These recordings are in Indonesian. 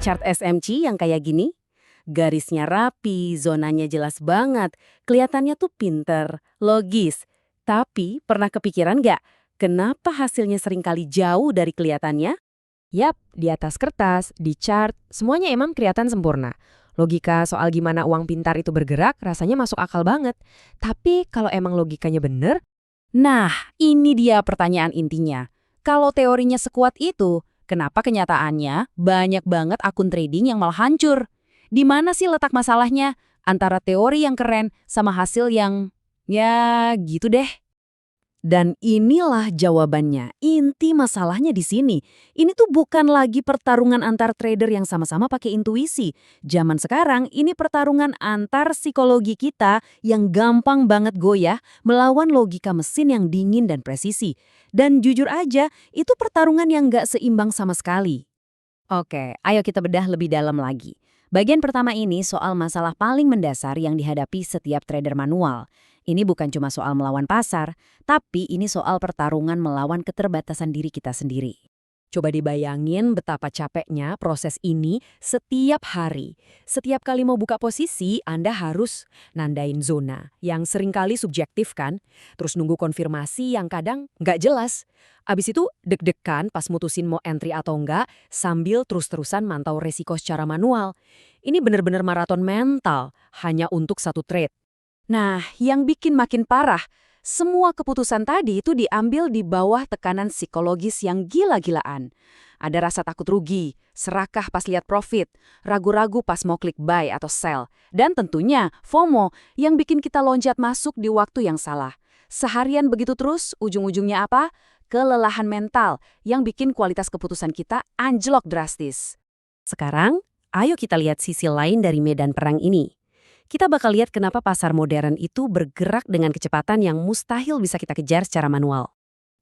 chart SMC yang kayak gini? Garisnya rapi, zonanya jelas banget, kelihatannya tuh pinter, logis. Tapi pernah kepikiran nggak, kenapa hasilnya seringkali jauh dari kelihatannya? Yap, di atas kertas, di chart, semuanya emang kelihatan sempurna. Logika soal gimana uang pintar itu bergerak rasanya masuk akal banget. Tapi kalau emang logikanya bener, Nah, ini dia pertanyaan intinya. Kalau teorinya sekuat itu, kenapa kenyataannya banyak banget akun trading yang malah hancur? Di mana sih letak masalahnya antara teori yang keren sama hasil yang, ya gitu deh. Dan inilah jawabannya. Inti masalahnya di sini. Ini tuh bukan lagi pertarungan antar trader yang sama-sama pakai intuisi. Zaman sekarang ini pertarungan antar psikologi kita yang gampang banget goyah melawan logika mesin yang dingin dan presisi. Dan jujur aja, itu pertarungan yang nggak seimbang sama sekali. Oke, ayo kita bedah lebih dalam lagi. Bagian pertama ini soal masalah paling mendasar yang dihadapi setiap trader manual. Ini bukan cuma soal melawan pasar, tapi ini soal pertarungan melawan keterbatasan diri kita sendiri. Coba dibayangin betapa capeknya proses ini setiap hari. Setiap kali mau buka posisi, Anda harus nandain zona yang seringkali subjektif kan, terus nunggu konfirmasi yang kadang nggak jelas. Abis itu deg-degan pas mutusin mau entry atau enggak, sambil terus-terusan mantau resiko secara manual. Ini bener-bener maraton mental, hanya untuk satu trade. Nah, yang bikin makin parah, semua keputusan tadi itu diambil di bawah tekanan psikologis yang gila-gilaan. Ada rasa takut rugi, serakah pas lihat profit, ragu-ragu pas mau klik buy atau sell, dan tentunya FOMO yang bikin kita loncat masuk di waktu yang salah. Seharian begitu terus, ujung-ujungnya apa? Kelelahan mental yang bikin kualitas keputusan kita anjlok drastis. Sekarang, ayo kita lihat sisi lain dari medan perang ini. Kita bakal lihat kenapa pasar modern itu bergerak dengan kecepatan yang mustahil bisa kita kejar secara manual.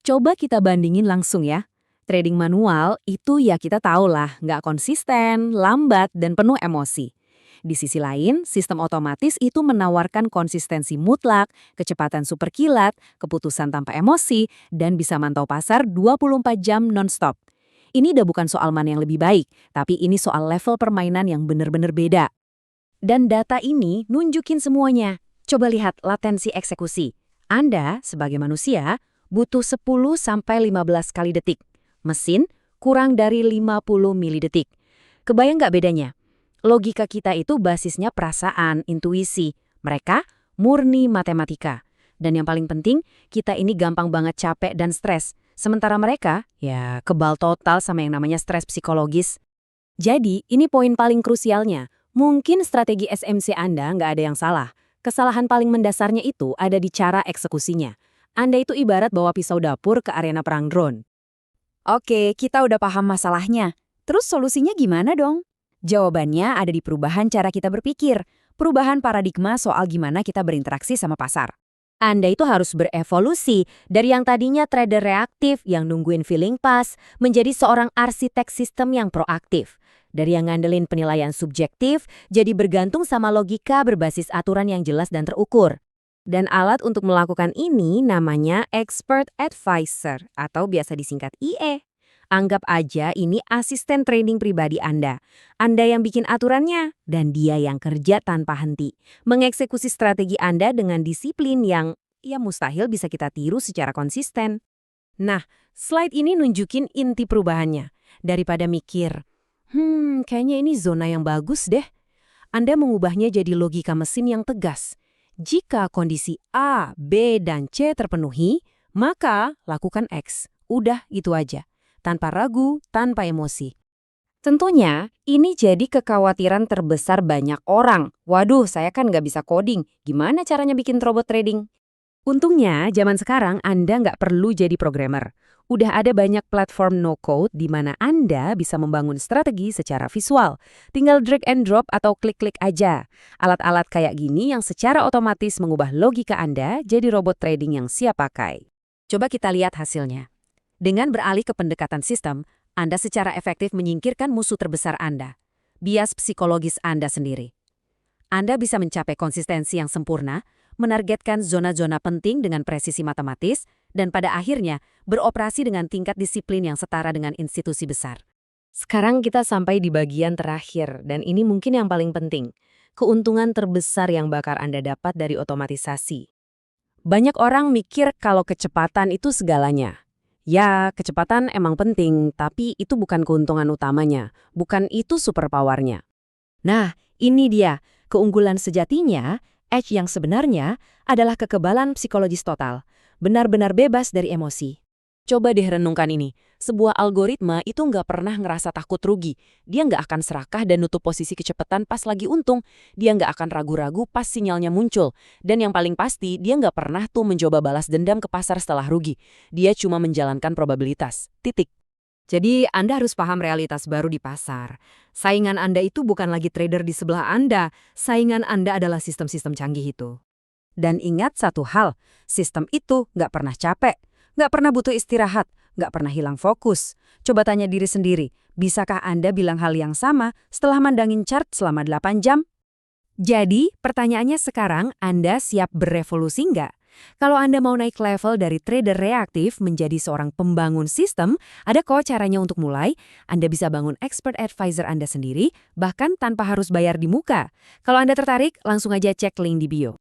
Coba kita bandingin langsung ya. Trading manual itu ya kita tahu lah, nggak konsisten, lambat, dan penuh emosi. Di sisi lain, sistem otomatis itu menawarkan konsistensi mutlak, kecepatan super kilat, keputusan tanpa emosi, dan bisa mantau pasar 24 jam non-stop. Ini udah bukan soal mana yang lebih baik, tapi ini soal level permainan yang benar-benar beda. Dan data ini nunjukin semuanya. Coba lihat latensi eksekusi. Anda, sebagai manusia, butuh 10-15 kali detik. Mesin, kurang dari 50 milidetik. Kebayang nggak bedanya? Logika kita itu basisnya perasaan, intuisi. Mereka, murni matematika. Dan yang paling penting, kita ini gampang banget capek dan stres. Sementara mereka, ya kebal total sama yang namanya stres psikologis. Jadi, ini poin paling krusialnya. Mungkin strategi SMC Anda nggak ada yang salah. Kesalahan paling mendasarnya itu ada di cara eksekusinya. Anda itu ibarat bawa pisau dapur ke arena perang drone. Oke, kita udah paham masalahnya. Terus solusinya gimana dong? Jawabannya ada di perubahan cara kita berpikir. Perubahan paradigma soal gimana kita berinteraksi sama pasar. Anda itu harus berevolusi dari yang tadinya trader reaktif yang nungguin feeling pas menjadi seorang arsitek sistem yang proaktif. Dari yang ngandelin penilaian subjektif, jadi bergantung sama logika berbasis aturan yang jelas dan terukur. Dan alat untuk melakukan ini namanya Expert Advisor atau biasa disingkat IE. Anggap aja ini asisten trading pribadi Anda. Anda yang bikin aturannya, dan dia yang kerja tanpa henti. Mengeksekusi strategi Anda dengan disiplin yang ya mustahil bisa kita tiru secara konsisten. Nah, slide ini nunjukin inti perubahannya. Daripada mikir, kayaknya ini zona yang bagus deh. Anda mengubahnya jadi logika mesin yang tegas. Jika kondisi A, B, dan C terpenuhi, maka lakukan X. Udah gitu aja. Tanpa ragu, tanpa emosi. Tentunya, ini jadi kekhawatiran terbesar banyak orang. Waduh, saya kan nggak bisa coding. Gimana caranya bikin robot trading? Untungnya, zaman sekarang Anda nggak perlu jadi programmer. Udah ada banyak platform no-code di mana Anda bisa membangun strategi secara visual. Tinggal drag and drop atau klik-klik aja. Alat-alat kayak gini yang secara otomatis mengubah logika Anda jadi robot trading yang siap pakai. Coba kita lihat hasilnya. Dengan beralih ke pendekatan sistem, Anda secara efektif menyingkirkan musuh terbesar Anda, bias psikologis Anda sendiri. Anda bisa mencapai konsistensi yang sempurna, menargetkan zona-zona penting dengan presisi matematis, dan pada akhirnya beroperasi dengan tingkat disiplin yang setara dengan institusi besar. Sekarang kita sampai di bagian terakhir, dan ini mungkin yang paling penting. Keuntungan terbesar yang bakal Anda dapat dari otomatisasi. Banyak orang mikir kalau kecepatan itu segalanya. Ya, kecepatan emang penting, tapi itu bukan keuntungan utamanya. Bukan itu superpowernya. Nah, ini dia. Keunggulan sejatinya, edge yang sebenarnya, adalah kekebalan psikologis total. Benar-benar bebas dari emosi. Coba deh renungkan ini. Sebuah algoritma itu nggak pernah ngerasa takut rugi. Dia nggak akan serakah dan nutup posisi kecepatan pas lagi untung. Dia nggak akan ragu-ragu pas sinyalnya muncul. Dan yang paling pasti, dia nggak pernah tuh mencoba balas dendam ke pasar setelah rugi. Dia cuma menjalankan probabilitas. Titik. Jadi Anda harus paham realitas baru di pasar. Saingan Anda itu bukan lagi trader di sebelah Anda. Saingan Anda adalah sistem-sistem canggih itu. Dan ingat satu hal, sistem itu nggak pernah capek. Nggak pernah butuh istirahat, nggak pernah hilang fokus. Coba tanya diri sendiri, bisakah Anda bilang hal yang sama setelah mandangin chart selama 8 jam? Jadi, pertanyaannya sekarang, Anda siap berevolusi nggak? Kalau Anda mau naik level dari trader reaktif menjadi seorang pembangun sistem, ada kok caranya untuk mulai. Anda bisa bangun expert advisor Anda sendiri, bahkan tanpa harus bayar di muka. Kalau Anda tertarik, langsung aja cek link di bio.